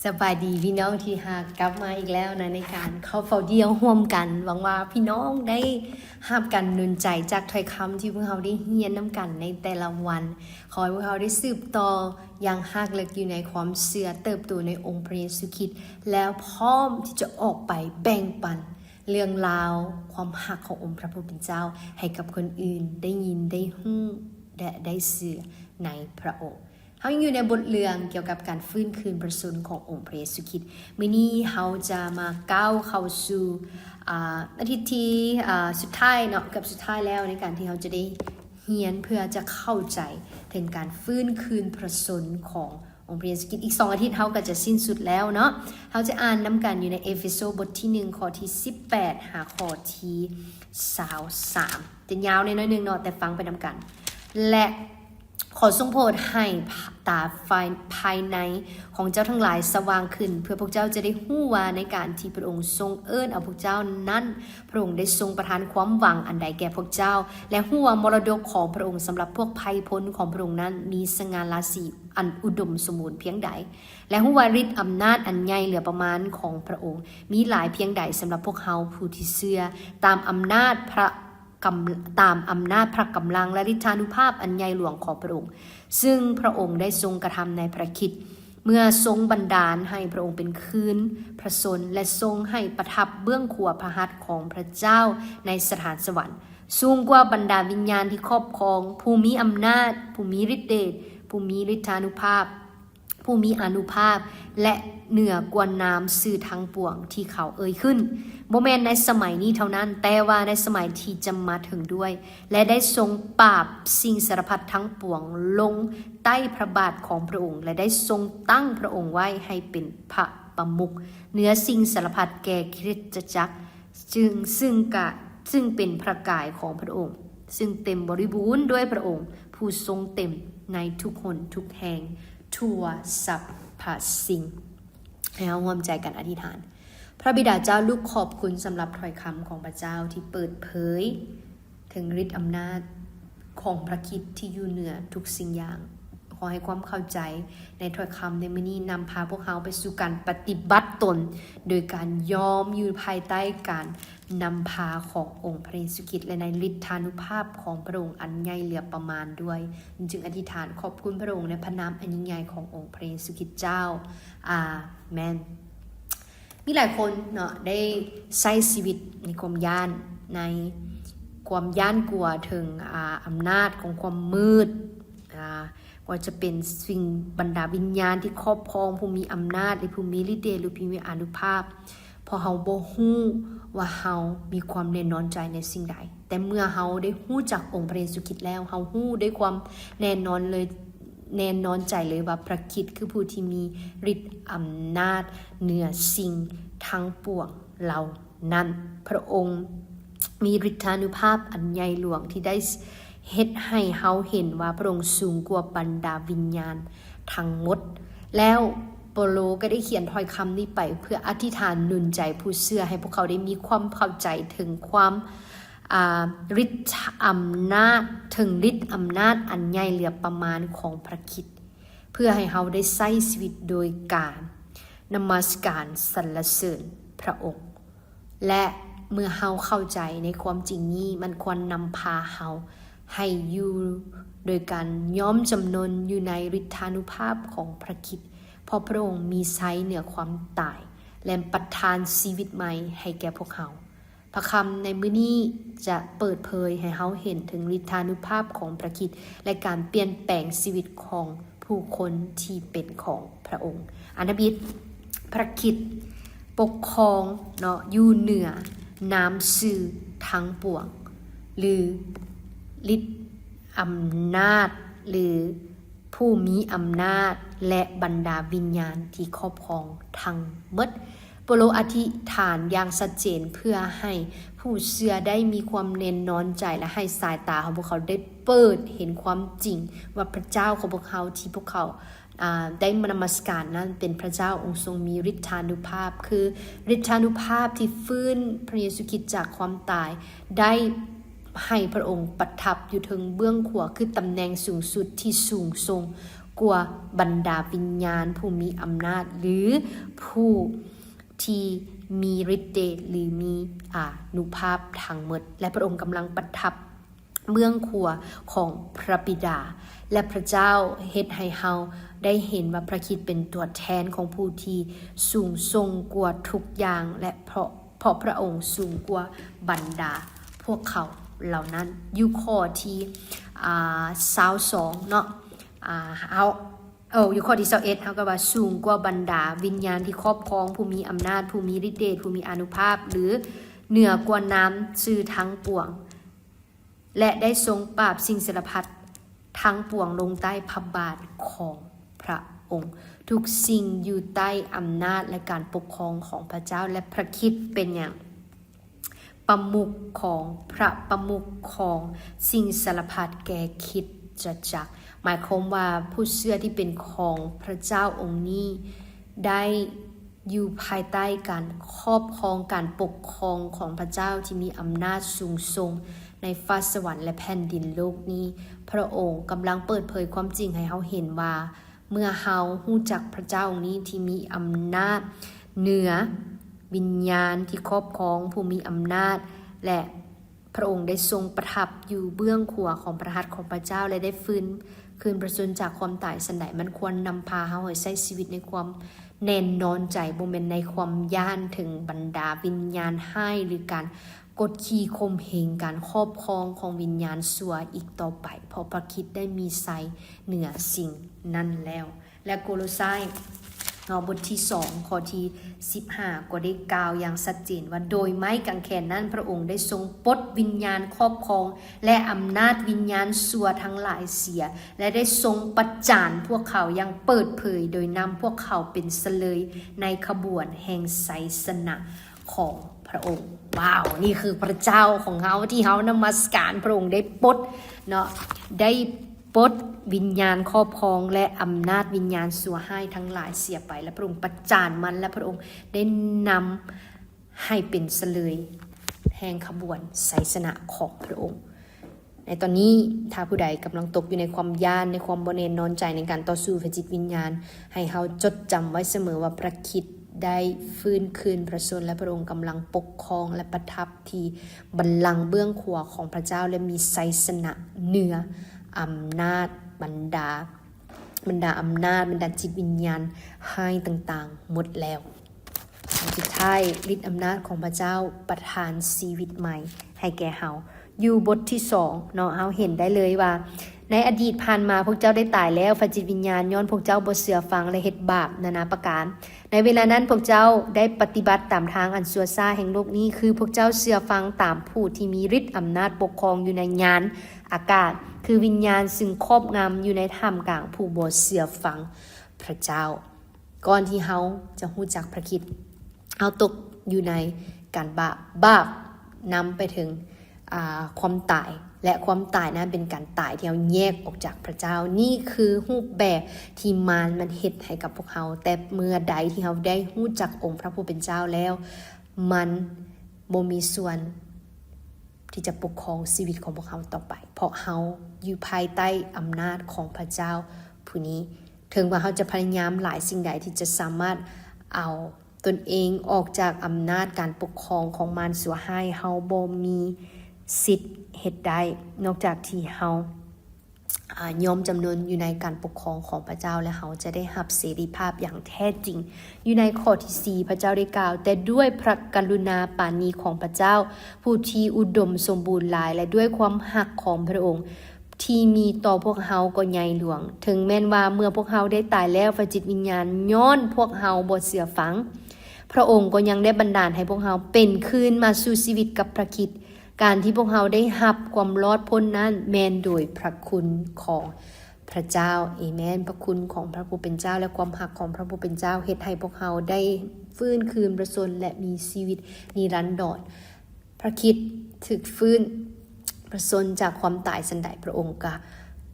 สบายดีพี่น้องที่หากกลับมาอีกแล้วนะในการเข้าเฝ้าเดียวร่วมกันหวังว่าพี่น้องได้รับกันหนุนใจจากถ้อยคำที่พวกเราได้เรียนน้ำกันในแต่ละวันขอให้พวกเราได้สืบต่ออย่างหักเลิกอยู่ในความเชื่อเติบโตในองค์พระเยซูคริสต์แล้วพร้อมที่จะออกไปแบ่งปันเรื่องราวความหักขององค์พระผู้เป็นเจ้าให้กับคนอื่นได้ยินได้ฮู้และได้เชื่อในพระองค์เราอยู่ในบทเรื่องเกี่ยวกับการฟื้นคืนพระชนขององค์พระเยซูคริสต์มื้อนี้เราจะมาก้าวเข้าสู่อาทิตย์ที่สุดท้ายเนาะกับสุดท้ายแล้วในการที่เราจะได้เรียนเพื่อจะเข้าใจถึงการฟื้นคืนพระชนขององค์พระเยซูคริสต์อีก2อาทิตย์เราก็จะสิ้นสุดแล้วเนาะเราจะอ่านนำกันอยู่ในเอเฟโซบทที่1ข้อที่18หาข้อที่23จะยาวหน่อยนึงเนาะแต่ฟังไปนำกันและขอทรงโปรดให้ตาภายในของเจ้าทั้งหลายสว่างขึ้นเพื่อพวกเจ้าจะได้ฮู้ว่าในการที่พระองค์ทรงเอิ้นเอาพวกเจ้านั้นพระองค์ได้ทรงประทานความหวังอันใดแก่พวกเจ้าและฮู้ว่ามรดกของพระองค์สำหรับพวกภัยพ้นของพระองค์นั้นมีสง่าราศีอันอุดมสมบูรณ์เพียงใดและฮู้ว่าฤทธิ์อำนาจอันใหญ่เหลือประมาณของพระองค์มีหลายเพียงใดสำหรับพวกเฮาผู้ที่เชื่อตามอำนาจพระกำลังและฤทธานุภาพอันใหญ่หลวงของพระองค์ซึ่งพระองค์ได้ทรงกระทำในพระคริสต์เมื่อทรงบันดาลให้พระองค์เป็นคืนพระชนและทรงให้ประทับเบื้องขวาพระหัตถ์ของพระเจ้าในสถานสวรรค์สูงกว่าบรรดาวิญญาณที่ครอบครองผู้มีอำนาจผู้มีฤทธิ์เดชผู้มีฤทธานุภาพผู้มีอานุภาพและเหนือกว่าน้ำสื่อทั้งปวงที่เขาเอ่ยขึ้นบ่แม่นในสมัยนี้เท่านั้นแต่ว่าในสมัยที่จะมาถึงด้วยและได้ทรงปราบสิ่งสารพัดทั้งปวงลงใต้พระบาทของพระองค์และได้ทรงตั้งพระองค์ไว้ให้เป็นพระประมุขเหนือสิ่งสารพัดแก่คริสตจักรซึ่งเป็นพระกายของพระองค์ซึ่งเต็มบริบูรณ์ด้วยพระองค์ผู้ทรงเต็มในทุกหนทุกแห่งทั่วสรรพสิ่งให้เราร่วมใจกันอธิษฐานพระบิดาเจ้าลูกขอบคุณสำหรับถ้อยคำของพระเจ้าที่เปิดเผยถึงฤทธิ์อำนาจของพระคริสต์ที่อยู่เหนือทุกสิ่งอย่างขอให้ความเข้าใจในถ้อยคำในมื้อนี้นำพาพวกเขาไปสู่การปฏิบัติตนโดยการยอมอยู่ภายใต้การนำพาขององค์พระเยซูคริสต์และในฤทธานุภาพของพระองค์อันใหญ่เหลือประมาณด้วยจึงอธิษฐานขอบคุณพระองค์ในพระนามอันยิ่งใหญ่ขององค์พระเยซูคริสต์เจ้าอาเมนมีหลายคนเนาะได้ใช้ชีวิตในความย่านกลัวถึงอำนาจของความมืดว่าจะเป็นสิ่งบรรดาวิญญาณที่ครอบครองผู้มีอำนาจหรือผู้มีฤทธิ์เดชหรือผู้มีอานุภาพพอเฮาบ่ฮู้ว่าเฮามีความแน่นอนใจในสิ่งใดแต่เมื่อเฮาได้ฮู้จักองค์พระเยซูคริสต์แล้วเฮาฮู้ด้วยความแน่นอนใจเลยว่าพระคริสต์คือผู้ที่มีฤทธิ์อำนาจเหนือสิ่งทั้งปวงเหล่านั้นพระองค์มีฤทธานุภาพอันใหญ่หลวงที่ได้เฮ็ดให้เฮาเห็นว่าพระองค์สูงกว่าบรรดาวิญญาณทั้งหมดแล้วเปโลก็ได้เขียนถ้อยคำนี้ไปเพื่ออธิษฐานหนุนใจผู้เชื่อให้พวกเขาได้มีความเข้าใจถึงความฤทธิ์อำนาจอันใหญ่เหลือประมาณของพระคริสต์เพื่อให้เฮาได้ใช้ชีวิตโดยการนมัสการสรรเสริญพระองค์และเมื่อเฮาเข้าใจในความจริงนี้มันควรนำพาเฮาให้อยู่โดยการย้อมจำนนอยู่ในฤทธานุภาพของพระคริสต์เพราะพระองค์มีไซเหนือความตายและประทานชีวิตใหม่ให้แก่พวกเขาพระคำในมื้อนี้จะเปิดเผยให้เฮาเห็นถึงฤทธานุภาพของพระคริสต์และการเปลี่ยนแปลงชีวิตของผู้คนที่เป็นของพระองค์อานาบิดพระคริสต์ปกครองเนาะอยู่เหนือน้ำสื่อทั้งปวงหรือฤทธิ์อำนาจหรือผู้มีอำนาจและบรรดาวิญญาณที่ครอบครองทั้งหมดเปโลอธิษฐานอย่างชัดเจนเพื่อให้ผู้เชื่อได้มีความแน่นอนใจและให้สายตาของพวกเขาได้เปิดเห็นความจริงว่าพระเจ้าของพวกเขาที่พวกเขาได้นมัสการนั้นเป็นพระเจ้าองค์ทรงมีฤทธานุภาพคือฤทธานุภาพที่ฟื้นพระเยซูคริสต์จากความตายได้ให้พระองค์ประทับอยู่ถึงเบื้องขวาคือตำแหน่งสูงสุดที่สูงส่ง กว่าบรรดาวิญญาณผู้มีอำนาจหรือผู้ที่มีฤทธิ์เดชหรือมีอานุภาพทั้งหมดและพระองค์กำลังประทับเบื้องขวาของพระบิดาและพระเจ้าเฮ็ดให้เฮาได้เห็นว่าพระคริสต์เป็นตัวแทนของผู้ที่สูงส่งกว่าทุกอย่างและเพราะพระองค์สูงกว่าบรรดาพวกเขาเหล่านั้นอยู่ข้อที่22เนาะอยู่ข้อที่21เฮาก็ว่าสูงกว่าบรรดาวิญญาณที่ครอบครองผู้มีอำนาจผู้มีฤทธิ์เดชผู้มีอานุภาพหรือเหนือกว่าน้ำซื่อทั้งปวงและได้ทรงปราบสิ่งสารพัดทั้งปวงลงใต้พระบาทของพระองค์ทุกสิ่งอยู่ใต้อำนาจและการปกครองของพระเจ้าและพระคริสต์เป็นอย่างประมุขของพระประมุขของสิ่งสารพัดแก่คริสตจักรหมายความว่าผู้เชื่อที่เป็นของพระเจ้าองค์นี้ได้อยู่ภายใต้การครอบครองการปกครองของพระเจ้าที่มีอำนาจสูงส่งในฟ้าสวรรค์และแผ่นดินโลกนี้พระองค์กำลังเปิดเผยความจริงให้เราเห็นว่าเมื่อเรารู้จักพระเจ้าองค์นี้ที่มีอำนาจเหนือวิญญาณที่ครอบครองผู้มีอำนาจและพระองค์ได้ทรงประทับอยู่เบื้องขวาของพระหัตถ์ของพระเจ้าและได้ฟื้นคืนประสูติจากความตายสันใดมันควรนำพาเราให้ใช้ชีวิตในความแน่นอนใจบ่แม่นในความย่านถึงบรรดาวิญญาณให้หรือการกดขี่ข่มเหงการครอบครองของวิญญาณชั่วอีกต่อไปเพราะพระคริสต์ได้มีไสเหนือสิ่งนั้นแล้วและโกโลไซบทที่2ข้อที่15ก็ได้กล่าวอย่างชัดเจนว่าโดยไม้กางเขนนั้นพระองค์ได้ทรงปลดวิญญาณครอบครองและอำนาจวิญญาณชั่วทั้งหลายเสียและได้ทรงประจานพวกเขาอย่างเปิดเผยโดยนำพวกเขาเป็นเสลยในขบวนแห่งไสสนะของพระองค์ว้าวนี่คือพระเจ้าของเฮาที่เฮานมัสการพระองค์ได้ปลดเนาะได้ปลดวิญญาณครอบครองและอำนาจวิญญาณชั่วให้ทั้งหลายเสียไปและพระองค์ประจานมันและพระองค์ได้นำให้เป็นเสลยแห่งขบวนไสสนะของพระองค์ในตอนนี้ถ้าผู้ใดกำลังตกอยู่ในความย่านในความบ่แน่นอนใจในการต่อสู้กับจิตวิญญาณให้เฮาจดจำไว้เสมอว่าพระคริสต์ได้ฟื้นคืนพระชนและพระองค์กำลังปกครองและประทับที่บัลลังก์เบื้องขวาของพระเจ้าและมีไสสนะเหนืออำนาจบรรดาอำนาจบรรดาจิตวิญญาณให้ต่างๆหมดแล้วสุดท้ายฤทธิ์อำนาจของพระเจ้าประทานชีวิตใหม่ให้แก่เฮาอยู่บทที่2เนาะเฮาเห็นได้เลยว่าในอดีตผ่านมาพวกเจ้าได้ตายแล้วฝ่ายจิตวิญญาณย้อนพวกเจ้าบ่เชื่อฟังและเฮ็ดบาปนานาประการในเวลานั้นพวกเจ้าได้ปฏิบัติตามทางอันชั่วช้าแห่งโลกนี้คือพวกเจ้าเชื่อฟังตามผู้ที่มีฤทธิ์อำนาจปกครองอยู่ในยานอากาศคือวิญญาณซึ่งครอบงำอยู่ในท่ามกลางผู้บ่เชื่อฟังพระเจ้าก่อนที่เฮาจะรู้จักพระคริสต์เฮาตกอยู่ในการบาปนำไปถึงความตายและความตายนั้นเป็นการตายที่เราแยกออกจากพระเจ้านี่คือรูปแบบที่มันเฮ็ดให้กับพวกเราแต่เมื่อใดที่เราได้รู้จักองค์พระผู้เป็นเจ้าแล้วมันบ่มีส่วนที่จะปกครองชีวิตของพวกเราต่อไปเพราะเราอยู่ภายใต้อำนาจของพระเจ้าผู้นี้ถึงว่าเราจะพยายามหลายสิ่งใดที่จะสามารถเอาตนเองออกจากอำนาจการปกครองของมารชั่วให้เราบ่มีสิทธิ์เฮ็ดได้นอกจากที่เฮายอมจำนนอยู่ในการปกครองของพระเจ้าและเฮาจะได้รับเสรีภาพอย่างแท้จริงอยู่ในข้อที่4พระเจ้าได้กล่าวแต่ด้วยพระกรุณาปราณีของพระเจ้าผู้ที่อุดมสมบูรณ์หลายและด้วยความรักของพระองค์ที่มีต่อพวกเฮาก็ใหญ่หลวงถึงแม้นว่าเมื่อพวกเฮาได้ตายแล้วฝ่ายจิตวิญญาณย้อนพวกเฮาบ่เชื่อฟังพระองค์ก็ยังได้บันดาลให้พวกเฮาเป็นคืนมาสู่ชีวิตกับพระคริสต์การที่พวกเราได้รับความรอดพ้นนั้นแม้นโดยพระคุณของพระเจ้าเอเมนพระคุณของพระผู้เป็นเจ้าและความรักของพระผู้เป็นเจ้าเฮ็ดให้พวกเราได้ฟื้นคืนประชนและมีชีวิตนิรันดรพระคริสต์ถึกฟื้นประชนจากความตายสันใดพระองค์ก็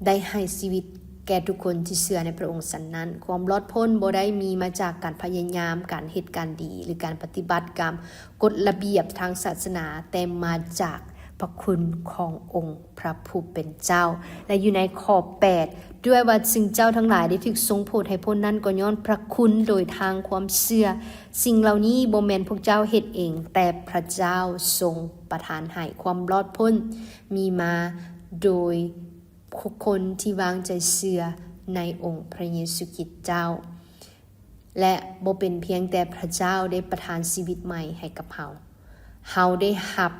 ได้ให้ชีวิตแก่ทุกคนที่เชื่อในพระองค์สันนั้นความรอดพ้นบ่ได้มีมาจากการพยายามการเหตุการณ์ดีหรือการปฏิบัติกรรมกฎระเบียบทางศาสนาแต่มาจาก พระคุณขององค์พระผู้เป็นเจ้าและอยู่ในข้อ8ด้วยว่าสิ่งเจ้าทั้งหลายได้ถูกทรงโปรดให้พ้นนั้นก็ย้อนพระคุณโดยทางความเชื่อสิ่งเหล่านี้บ่แม่นพวกเจ้าเฮ็ดเองแต่พระเจ้าทรงประทานให้ความรอดพ้นมีมาโดยคนที่วางใจเชื่อในองค์พระเยซูคริสต์เจ้าและบ่เป็นเพียงแต่พระเจ้าได้ประทานชีวิตใหม่ให้กับเฮาได้รับ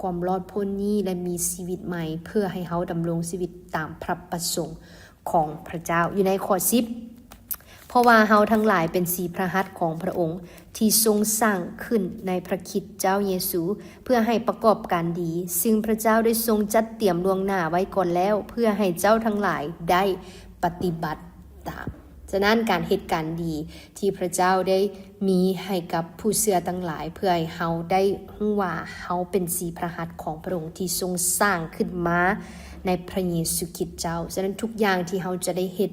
ความรอดพ้นนี้และมีชีวิตใหม่เพื่อให้เฮาดำรงชีวิตตามพระประสงค์ของพระเจ้าอยู่ในข้อ10เพราะว่าเฮาทั้งหลายเป็นสีพระหัตถ์ของพระองค์ที่ทรงสร้างขึ้นในพระคริสต์เจ้าเยซูเพื่อให้ประกอบการดีซึ่งพระเจ้าได้ทรงจัดเตรียมล่วงหน้าไว้ก่อนแล้วเพื่อให้เจ้าทั้งหลายได้ปฏิบัติตามฉะนั้นการเหตุการณ์ดีที่พระเจ้าได้มีให้กับผู้เชื่อทั้งหลายเพื่อให้เฮาได้รู้ว่าเฮาเป็นสีพระหัตถ์ของพระองค์ที่ทรงสร้างขึ้นมาในพระเยซูคริสต์เจ้าฉะนั้นทุกอย่างที่เฮาจะได้เฮ็ด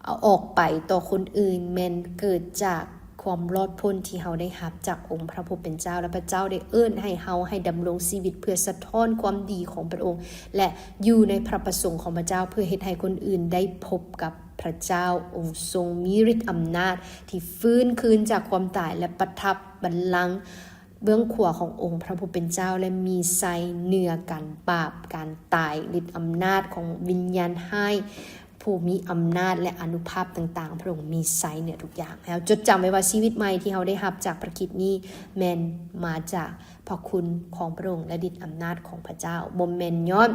เอาออกไปต่อคนอื่นแม้นเกิดจากความรอดพ้นที่เฮาได้รับจากองค์พระผู้เป็นเจ้าและพระเจ้าได้เอิ้นให้เฮาให้ดำรงชีวิตเพื่อสะท้อนความดีของพระองค์และอยู่ในพระประสงค์ของพระเจ้าเพื่อเฮ็ดให้คนอื่นได้พบกับพระเจ้าองค์ทรงมีฤทธิ์อำนาจที่ฟื้นคืนจากความตายและประทับบัลลังก์เบื้องขวาขององค์พระผู้เป็นเจ้าและมีไซเหนือการบาปการตายฤทธิ์อำนาจของวิญญาณให้ผู้มีอำนาจและอานุภาพต่างๆพระองค์มีไซเหนือทุกอย่างแล้วจดจำไว้ว่าชีวิตใหม่ที่เราได้รับจากพระคริสต์นี้แม่นมาจากพระคุณของพระองค์และฤทธิ์อำนาจของพระเจ้าบ่แม่นย้อน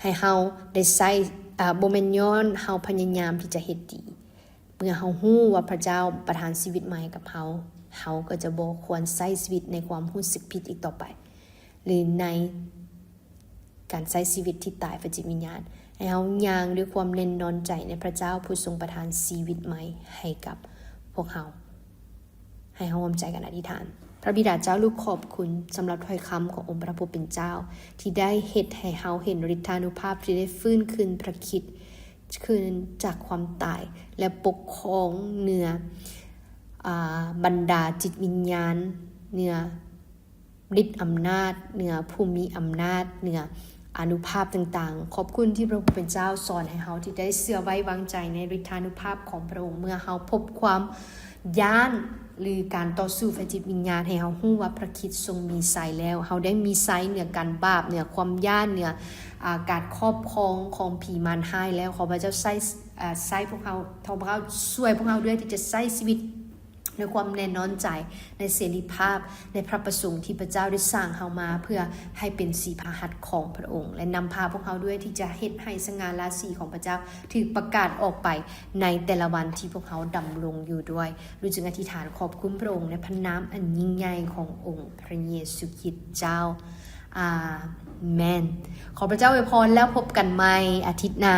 ให้เราได้ใช้บ่แม่นย้อนเฮาพยายามที่จะเฮ็ดดีเมื่อเฮาฮู้ว่าพระเจ้าประทานชีวิตใหม่กับเฮาก็จะบ่ควรใช้ชีวิตในความรู้สึกผิดอีกต่อไปหรือในการใช้ชีวิตที่ตายฝ่ายจิตวิญญาณให้เฮาย่างด้วยความแน่นอนใจในพระเจ้าผู้ทรงประทานชีวิตใหม่ให้กับพวกเฮาให้เฮาร่วมใจกันอธิษฐานพระบิดาเจ้าลูกขอบคุณสำหรับถ้อยคำขององค์พระผู้เป็นเจ้าที่ได้เฮ็ดให้เฮาเห็นฤทธานุภาพที่ได้ฟื้นคืนพระคริสต์คืนจากความตายและปกครองเหนือบรรดาจิตวิญญาณเหนือฤทธิ์อำนาจเหนือผู้มีอำนาจเหนืออานุภาพต่างๆขอบคุณที่พระผู้เป็นเจ้าสอนให้เฮาที่ได้เชื่อไว้วางใจในฤทธานุภาพของพระองค์เมื่อเฮาพบความย้านหรือการต่อสู้ฝ่ายจิตวิญญาณให้เฮาฮู้ว่าพระคริสต์ทรงมีไซแล้วเฮาได้มีไซเหนือการบาปเหนือความย้านเหนือการครอบครองของผีมารร้ายแล้วขอพระเจ้าใช้พวกเฮาขอพระเจ้าช่วยพวกเฮาด้วยที่จะใช้ชีวิตในความแน่นอนใจในเสรีภาพในพระประสงค์ที่พระเจ้าได้สร้างเฮามาเพื่อให้เป็นสีพระหัตถ์ของพระองค์และนำพาพวกเฮาด้วยที่จะเฮ็ดให้สง่าราศีของพระเจ้าถูกประกาศออกไปในแต่ละวันที่พวกเฮาดำรงอยู่ด้วยรู้จึงอธิษฐานขอบคุณพระองค์ในพระนามอันยิ่งใหญ่ขององค์พระเยซูคริสต์เจ้าอาเมนขอพระเจ้าอวยพรแล้วพบกันใหม่อาทิตย์หน้า